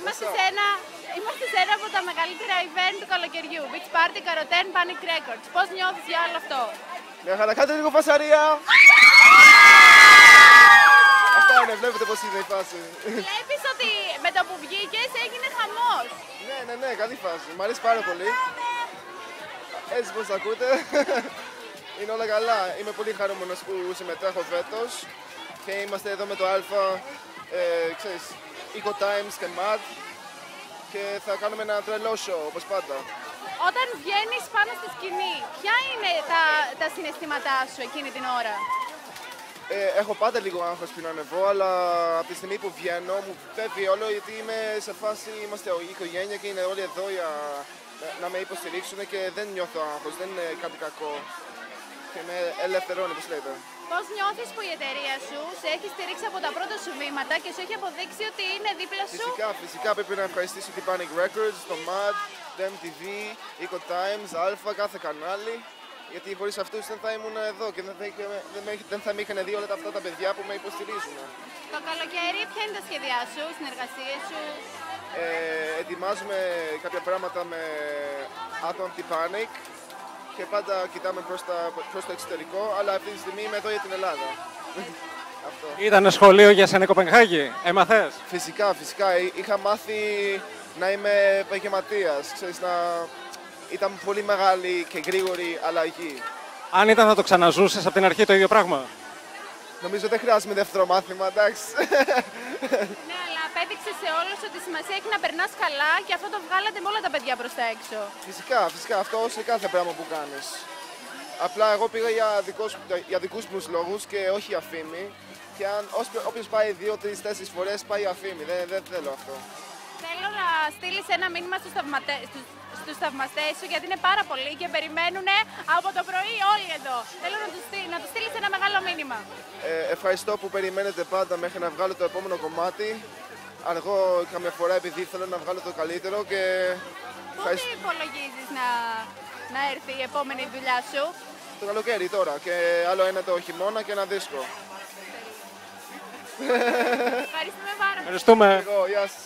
Είμαστε σε ένα από τα μεγαλύτερα event του καλοκαιριού. Beach Party, Karoten, Panic Records. Πώς νιώθεις για όλο αυτό? Μια χαρά, κάντε λίγο φασαρία! Αυτά είναι, βλέπετε πώς είναι η φάση. Βλέπεις ότι με το που βγήκες έγινε χαμός. Ναι, καλή φάση. Μ' αρέσει πάρα πολύ. Έτσι πώς ακούτε. Είναι όλα καλά. Είμαι πολύ χαρούμενος που συμμετέχω φέτος. Και είμαστε εδώ με το Alpha, ξέρεις, Eco Times και Mad. Και θα κάνουμε ένα τρελό show, όπως πάντα. Όταν βγαίνεις πάνω στη σκηνή, ποια είναι τα συναισθήματά σου εκείνη την ώρα? Έχω πάντα λίγο άγχος πριν ανεβώ, αλλά από τη στιγμή που βγαίνω μου φεύγει όλο, γιατί είμαι σε φάση, είμαστε η οικογένεια και είναι όλοι εδώ για να με υποστηρίξουν και δεν νιώθω άγχος, δεν είναι κάτι κακό. Και με ελευθερώνει, όπως λέτε. Πώς νιώθεις που η εταιρεία σου σε έχει στηρίξει από τα πρώτα σου βήματα και σου έχει αποδείξει ότι είναι δίπλα σου? Φυσικά πρέπει να ευχαριστήσω την Panic Records, το MAD, το MTV, Eco Times, Alpha, κάθε κανάλι. Γιατί χωρίς αυτούς δεν θα ήμουν εδώ και δεν θα με είχαν δει όλα αυτά τα παιδιά που με υποστηρίζουν. Το καλοκαίρι, ποια είναι τα σχέδιά σου, οι συνεργασίες σου? Ετοιμάζουμε κάποια πράγματα με άτομα από την Panic και πάντα κοιτάμε προς το εξωτερικό, αλλά αυτή τη στιγμή είμαι εδώ για την Ελλάδα. Αυτό. Ήτανε σχολείο για σένα Κοπενχάγη, έμαθες? Φυσικά. Είχα μάθει να είμαι επαγγελματίας, ξέρεις, ήταν πολύ μεγάλη και γρήγορη αλλαγή. Αν ήταν να το ξαναζούσες από την αρχή το ίδιο πράγμα? Νομίζω δεν χρειάζομαι δεύτερο μάθημα, εντάξει. Ναι, αλλά απέδειξε σε όλους ότι σημασία έχει να περνάς καλά και αυτό το βγάλατε με όλα τα παιδιά προς τα έξω. Φυσικά, αυτό σε κάθε πράγμα που κάνεις. Απλά εγώ πήγα για δικούς μου λόγους και όχι για φήμη. Και όποιος πάει 2, 3, 4 φορές πάει για φήμη. Δεν θέλω αυτό. Θέλω να στείλεις ένα μήνυμα στους θαυμαστές σου, γιατί είναι πάρα πολλοί και περιμένουν από το πρωί όλοι εδώ. Θέλω να τους στείλεις ένα μεγάλο μήνυμα. Ευχαριστώ που περιμένετε πάντα μέχρι να βγάλω το επόμενο κομμάτι. Αργώ καμιά φορά επειδή θέλω να βγάλω το καλύτερο και... Πότε υπολογίζεις να έρθει η επόμενη δουλειά σου? Το καλοκαίρι τώρα και άλλο ένα το χειμώνα και ένα δίσκο. Ευχαριστούμε πάρα πολύ. Ευχαριστούμε. Εγώ, γεια σας.